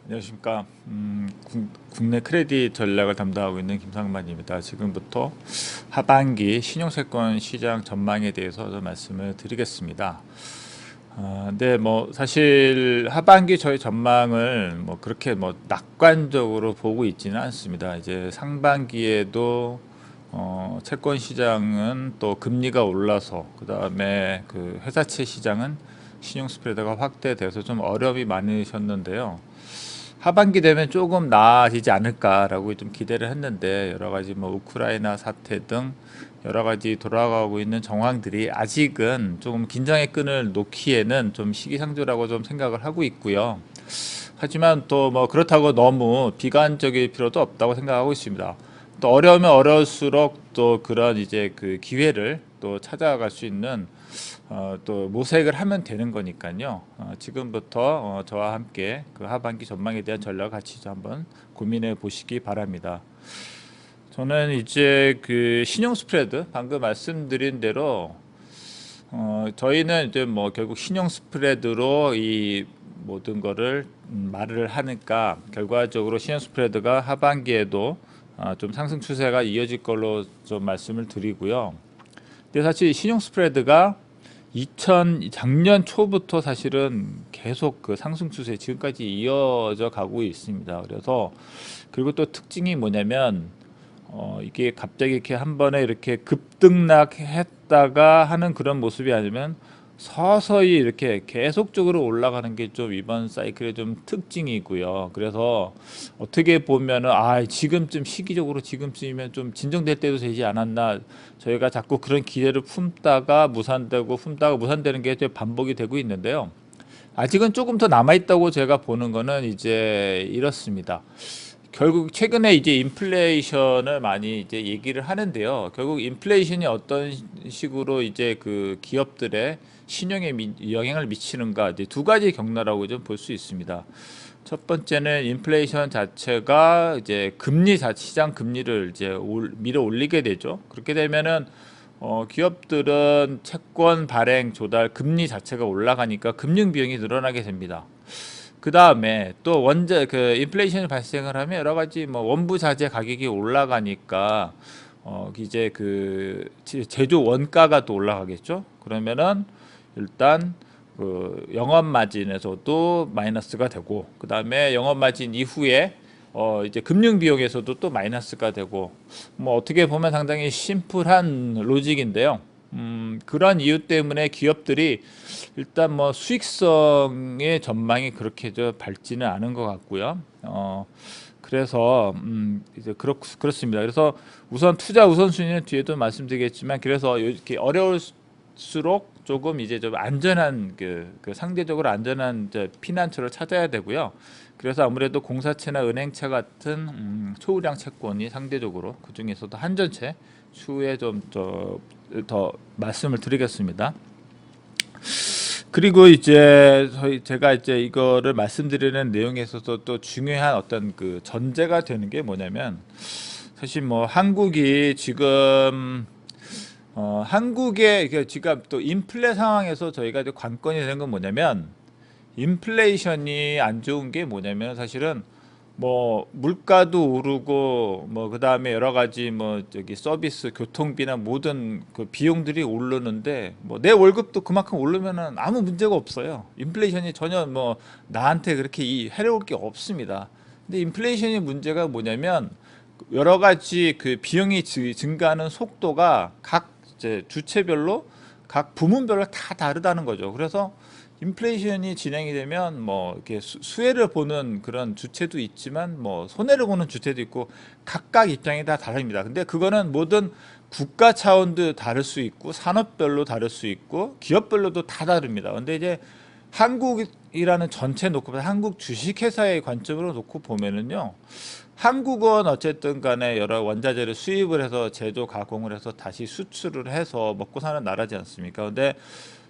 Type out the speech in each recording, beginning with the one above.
안녕하십니까. 국내 크레딧 전략을 담당하고 있는 김상만입니다. 지금부터 하반기 신용채권 시장 전망에 대해서 좀 말씀을 드리겠습니다. 근데 뭐 사실 하반기 저희 전망을 뭐 그렇게 뭐 낙관적으로 보고 있지는 않습니다. 이제 상반기에도 채권 시장은 또 금리가 올라서 그 다음에 그 회사채 시장은 신용 스프레드가 확대돼서 좀 어려움이 많으셨는데요. 하반기 되면 조금 나아지지 않을까라고 좀 기대를 했는데 여러 가지 뭐 우크라이나 사태 등 여러 가지 돌아가고 있는 정황들이 아직은 조금 긴장의 끈을 놓기에는 좀 시기상조라고 좀 생각을 하고 있고요. 하지만 또 뭐 그렇다고 너무 비관적일 필요도 없다고 생각하고 있습니다. 또 어려우면 어려울수록 또 그런 이제 그 기회를 또 찾아갈 수 있는 또 모색을 하면 되는 거니까요. 지금부터 저와 함께 그 하반기 전망에 대한 전략을 같이 한번 고민해 보시기 바랍니다. 저는 이제 그 신용 스프레드 방금 말씀드린 대로 저희는 이제 뭐 결국 신용 스프레드로 이 모든 거를 말을 하니까 결과적으로 신용 스프레드가 하반기에도 좀 상승 추세가 이어질 걸로 좀 말씀을 드리고요. 근데 사실 신용 스프레드가 작년 초부터 사실은 계속 그 상승 추세 지금까지 이어져 가고 있습니다. 그래서 그리고 또 특징이 뭐냐면 이게 갑자기 이렇게 한 번에 이렇게 급등락했다가 하는 그런 모습이 아니면 서서히 이렇게 계속적으로 올라가는 게 좀 이번 사이클의 좀 특징이고요. 그래서 어떻게 보면은 지금쯤 시기적으로 지금쯤이면 좀 진정될 때도 되지 않았나, 저희가 자꾸 그런 기대를 품다가 무산되고 품다가 무산되는 게 반복이 되고 있는데요. 아직은 조금 더 남아 있다고 제가 보는 거는 이제 이렇습니다. 결국 최근에 이제 인플레이션을 많이 이제 얘기를 하는데요. 결국 인플레이션이 어떤 식으로 이제 그 기업들의 신용에 영향을 미치는가, 이제 두 가지 경로라고 좀 볼 수 있습니다. 첫 번째는 인플레이션 자체가 이제 시장 금리를 이제 밀어 올리게 되죠. 그렇게 되면은 기업들은 채권 발행 조달 금리 자체가 올라가니까 금융 비용이 늘어나게 됩니다. 그 다음에 또 인플레이션이 발생을 하면 여러 가지 뭐 원부 자재 가격이 올라가니까 이제 그 제조 원가가 또 올라가겠죠. 그러면은 일단 그 영업 마진에서도 마이너스가 되고, 그 다음에 영업 마진 이후에 이제 금융 비용에서도 또 마이너스가 되고, 뭐 어떻게 보면 상당히 심플한 로직인데요. 그런 이유 때문에 기업들이 일단 뭐 수익성의 전망이 그렇게 밝지는 않은 것 같고요. 그래서 이제 그렇습니다. 그래서 우선 투자 우선순위는 뒤에도 말씀드리겠지만, 그래서 이렇게 어려울수록 조금 이제 좀 안전한 그 상대적으로 안전한 피난처를 찾아야 되고요. 그래서 아무래도 공사채나 은행채 같은 초우량 채권이 상대적으로 그 중에서도 한전채 추후에 좀 더 말씀을 드리겠습니다. 그리고 이제 제가 이제 이거를 말씀드리는 내용에 있어서 또 중요한 어떤 그 전제가 되는 게 뭐냐면, 사실 뭐 한국이 지금 한국의 지금 또 인플레 상황에서 저희가 이제 관건이 되는 건 뭐냐면, 인플레이션이 안 좋은 게 뭐냐면 사실은 뭐 물가도 오르고 뭐 그다음에 여러 가지 뭐 저기 서비스 교통비나 모든 그 비용들이 오르는데, 뭐 내 월급도 그만큼 오르면은 아무 문제가 없어요. 인플레이션이 전혀 뭐 나한테 그렇게 해로울 게 없습니다. 근데 인플레이션의 문제가 뭐냐면 여러 가지 그 비용이 증가하는 속도가 각 이제 주체별로 각 부문별로 다 다르다는 거죠. 그래서 인플레이션이 진행이 되면 뭐 이렇게 수혜를 보는 그런 주체도 있지만 뭐 손해를 보는 주체도 있고, 각각 입장이 다 다릅니다. 근데 그거는 모든 국가 차원도 다를 수 있고 산업별로 다를 수 있고 기업별로도 다 다릅니다. 근데 이제 한국이라는 전체 놓고 한국 주식회사의 관점으로 놓고 보면은요, 한국은 어쨌든 간에 여러 원자재를 수입을 해서 제조 가공을 해서 다시 수출을 해서 먹고 사는 나라지 않습니까? 근데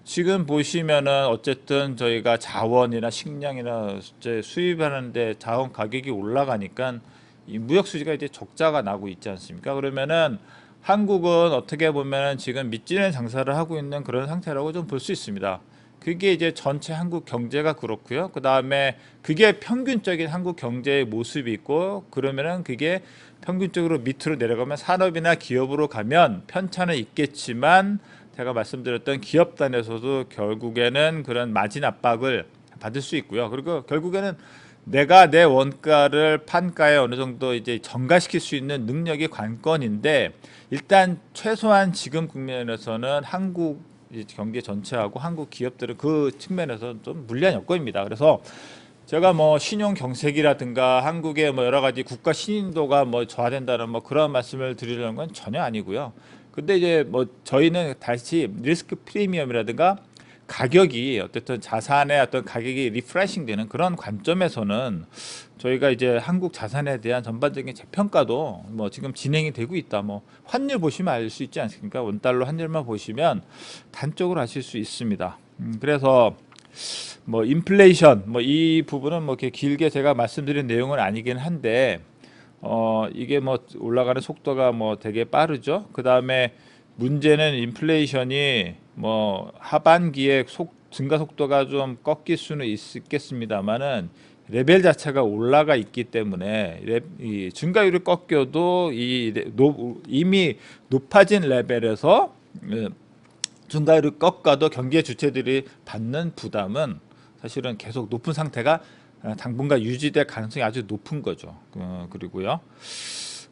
지금 보시면은 어쨌든 저희가 자원이나 식량이나 이제 수입하는데 자원 가격이 올라가니까 이 무역 수지가 이제 적자가 나고 있지 않습니까? 그러면은 한국은 어떻게 보면은 지금 밑지는 장사를 하고 있는 그런 상태라고 좀 볼 수 있습니다. 그게 이제 전체 한국 경제가 그렇고요. 그 다음에 그게 평균적인 한국 경제의 모습이 있고, 그러면은 그게 평균적으로 밑으로 내려가면 산업이나 기업으로 가면 편차는 있겠지만, 제가 말씀드렸던 기업단에서도 결국에는 그런 마진 압박을 받을 수 있고요. 그리고 결국에는 내가 내 원가를 판가에 어느 정도 이제 전가시킬 수 있는 능력이 관건인데, 일단 최소한 지금 국면에서는 한국 경제 전체하고 한국 기업들은 그 측면에서 좀 불리한 여건입니다. 그래서 제가 뭐 신용 경색이라든가 한국의 뭐 여러 가지 국가 신인도가 뭐 저하된다는 뭐 그런 말씀을 드리려는 건 전혀 아니고요. 근데 이제 뭐 저희는 다시 리스크 프리미엄이라든가 가격이 어쨌든 자산의 어떤 가격이 리프레싱 되는 그런 관점에서는 저희가 이제 한국 자산에 대한 전반적인 재평가도 뭐 지금 진행이 되고 있다. 뭐 환율 보시면 알 수 있지 않습니까? 원달러 환율만 보시면 단적으로 아실 수 있습니다. 그래서 뭐 인플레이션 뭐 이 부분은 뭐 이렇게 길게 제가 말씀드린 내용은 아니긴 한데, 이게 뭐 올라가는 속도가 뭐 되게 빠르죠. 그 다음에 문제는 인플레이션이 뭐 하반기에 증가 속도가 좀 꺾일 수는 있겠습니다만은 레벨 자체가 올라가 있기 때문에 이 증가율이 꺾여도 이미 높아진 레벨에서 증가율을 꺾어도 경제 주체들이 받는 부담은 사실은 계속 높은 상태가 당분간 유지될 가능성이 아주 높은 거죠.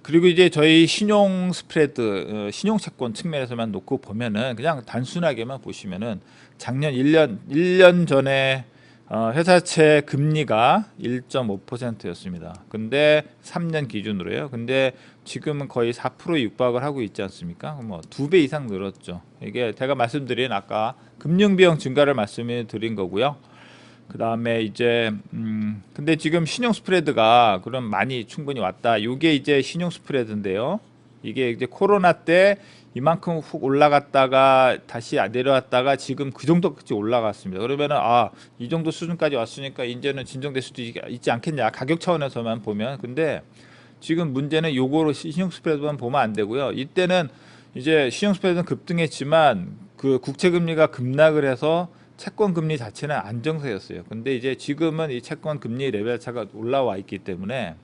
그리고 이제 저희 신용 스프레드, 신용 채권 측면에서만 놓고 보면은 그냥 단순하게만 보시면은 작년 1년 전에 회사채 금리가 1.5%였습니다. 근데 3년 기준으로요. 근데 지금은 거의 4%에 육박을 하고 있지 않습니까? 뭐 2배 이상 늘었죠. 이게 제가 말씀드린 아까 금융 비용 증가를 말씀을 드린 거고요. 그 다음에 이제 근데 지금 신용 스프레드가 그럼 많이 충분히 왔다. 이게 이제 신용 스프레드인데요. 이게 이제 코로나 때 이만큼 훅 올라갔다가 다시 내려왔다가 지금 그 정도까지 올라갔습니다. 그러면은 이 정도 수준까지 왔으니까 이제는 진정될 수도 있지 않겠냐. 가격 차원에서만 보면. 근데 지금 문제는 요거로 신용 스프레드만 보면 안 되고요. 이때는 이제 신용 스프레드는 급등했지만 그 국채 금리가 급락을 해서 채권 금리 자체는 안정세였어요. 근데 이제 지금은 이 채권 금리 레벨 차가 올라와 있기 때문에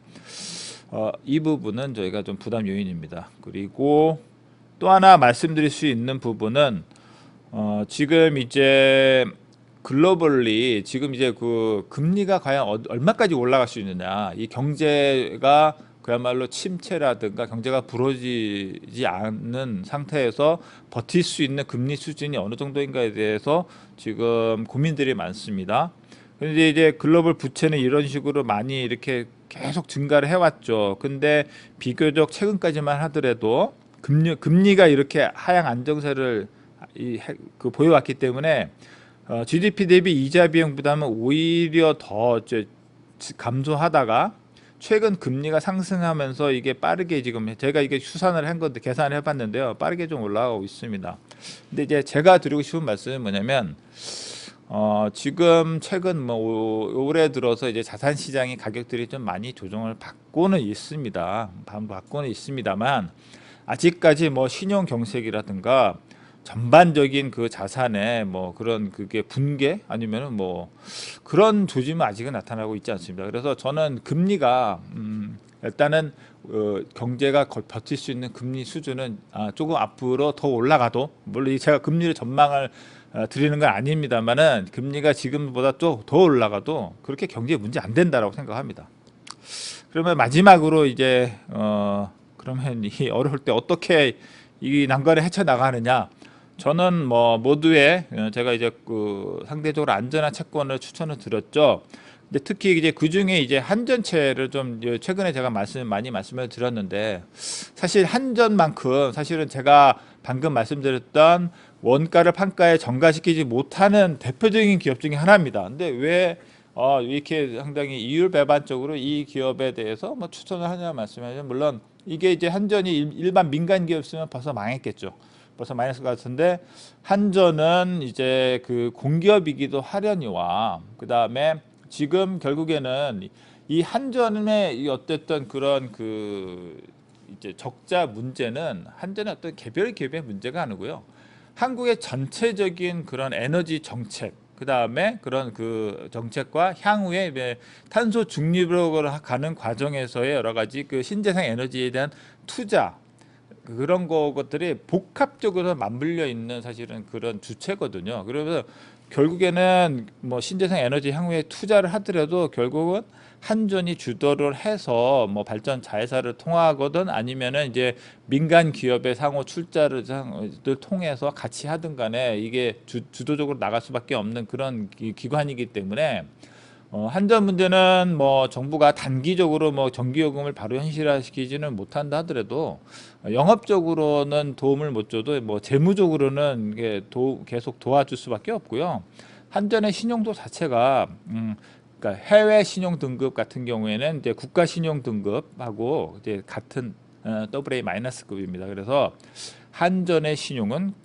이 부분은 저희가 좀 부담 요인입니다. 그리고 또 하나 말씀드릴 수 있는 부분은 지금 이제 글로벌리 지금 이제 그 금리가 과연 얼마까지 올라갈 수 있느냐, 이 경제가 그야말로 침체라든가 경제가 부러지지 않는 상태에서 버틸 수 있는 금리 수준이 어느 정도인가에 대해서 지금 고민들이 많습니다. 근데 이제 글로벌 부채는 이런 식으로 많이 이렇게 계속 증가를 해왔죠. 근데 비교적 최근까지만 하더라도 금리가 이렇게 하향 안정세를 보여왔기 때문에 GDP 대비 이자 비용 부담은 오히려 더 감소하다가 최근 금리가 상승하면서 이게 빠르게 지금 제가 이게 추산을 한 건데 계산을 해봤는데요, 빠르게 좀 올라가고 있습니다. 근데 이제 제가 드리고 싶은 말씀은 뭐냐면 지금 최근 뭐 올해 들어서 이제 자산 시장의 가격들이 좀 많이 조정을 받고는 있습니다만 아직까지 뭐 신용 경색이라든가 전반적인 그 자산의 뭐 그런 그게 붕괴 아니면은 뭐 그런 조짐은 아직은 나타나고 있지 않습니다. 그래서 저는 금리가 일단은 경제가 버틸 수 있는 금리 수준은 조금 앞으로 더 올라가도, 물론 제가 금리를 전망을 드리는 건 아닙니다만은 금리가 지금보다 또 더 올라가도 그렇게 경제에 문제 안 된다라고 생각합니다. 그러면 마지막으로 이제 그러면 이 어려울 때 어떻게 이 난관을 헤쳐나가느냐, 저는 뭐 모두의 제가 이제 그 상대적으로 안전한 채권을 추천을 드렸죠. 근데 특히 이제 그 중에 이제 한전채를 좀 최근에 제가 많이 말씀을 드렸는데, 사실 한전만큼 사실은 제가 방금 말씀드렸던 원가를 판가에 전가시키지 못하는 대표적인 기업 중에 하나입니다. 근데 왜 이렇게 상당히 이율배반적으로 이 기업에 대해서 뭐 추천을 하냐 말씀하시면, 물론 이게 이제 한전이 일반 민간 기업이었으면 벌써 망했겠죠. 벌써 마이너스 같은데, 한전은 이제 그 공기업이기도 하려니와 그 다음에 지금 결국에는 이 한전의 이 어쨌든 그런 그 이제 적자 문제는 한전의 어떤 개별 기업의 문제가 아니고요, 한국의 전체적인 그런 에너지 정책, 그 다음에 그런 그 정책과 향후에 이제 탄소 중립으로 가는 과정에서의 여러 가지 그 신재생 에너지에 대한 투자 그런 것들이 복합적으로 맞물려 있는 사실은 그런 주체거든요. 그래서 결국에는 뭐 신재생 에너지 향후에 투자를 하더라도 결국은 한전이 주도를 해서 뭐 발전 자회사를 통하거든 아니면은 이제 민간 기업의 상호 출자를 통해서 같이 하든 간에 이게 주도적으로 나갈 수밖에 없는 그런 기관이기 때문에 한전 문제는 뭐 정부가 단기적으로 뭐 전기요금을 바로 현실화시키지는 못한다 하더라도 영업적으로는 도움을 못 줘도 뭐 재무적으로는 이게 계속 도와줄 수밖에 없고요. 한전의 신용도 자체가 그러니까 해외 신용 등급 같은 경우에는 이제 국가 신용 등급하고 이제 같은 AA 마이너스급입니다. 그래서 한전의 신용은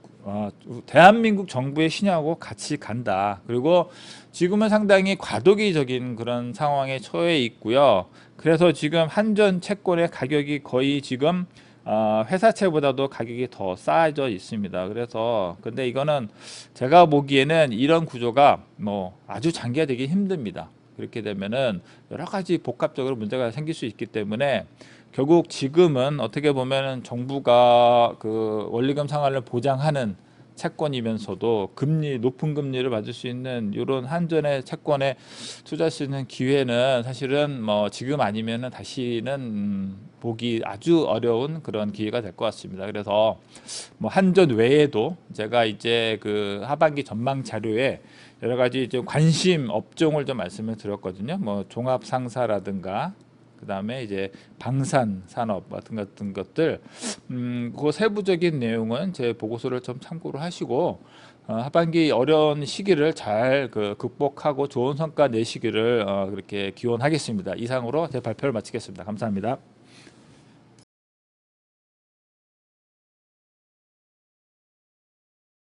대한민국 정부의 신용하고 같이 간다. 그리고 지금은 상당히 과도기적인 그런 상황에 처해 있고요. 그래서 지금 한전 채권의 가격이 거의 지금 회사채보다도 가격이 더 싸져 있습니다. 그래서 근데 이거는 제가 보기에는 이런 구조가 뭐 아주 장기화되기 힘듭니다. 그렇게 되면은 여러 가지 복합적으로 문제가 생길 수 있기 때문에 결국 지금은 어떻게 보면은 정부가 그 원리금 상환을 보장하는 채권이면서도 높은 금리를 받을 수 있는 이런 한전의 채권에 투자할 수 있는 기회는 사실은 뭐 지금 아니면은 다시는 보기 아주 어려운 그런 기회가 될 것 같습니다. 그래서 뭐 한전 외에도 제가 이제 그 하반기 전망 자료에 여러 가지 좀 관심 업종을 좀 말씀을 드렸거든요. 뭐 종합 상사라든가 그다음에 이제 방산 산업 같은 것들 그 세부적인 내용은 제 보고서를 좀 참고를 하시고 하반기 어려운 시기를 잘 극복하고 좋은 성과 내시기를 그렇게 기원하겠습니다. 이상으로 제 발표를 마치겠습니다. 감사합니다.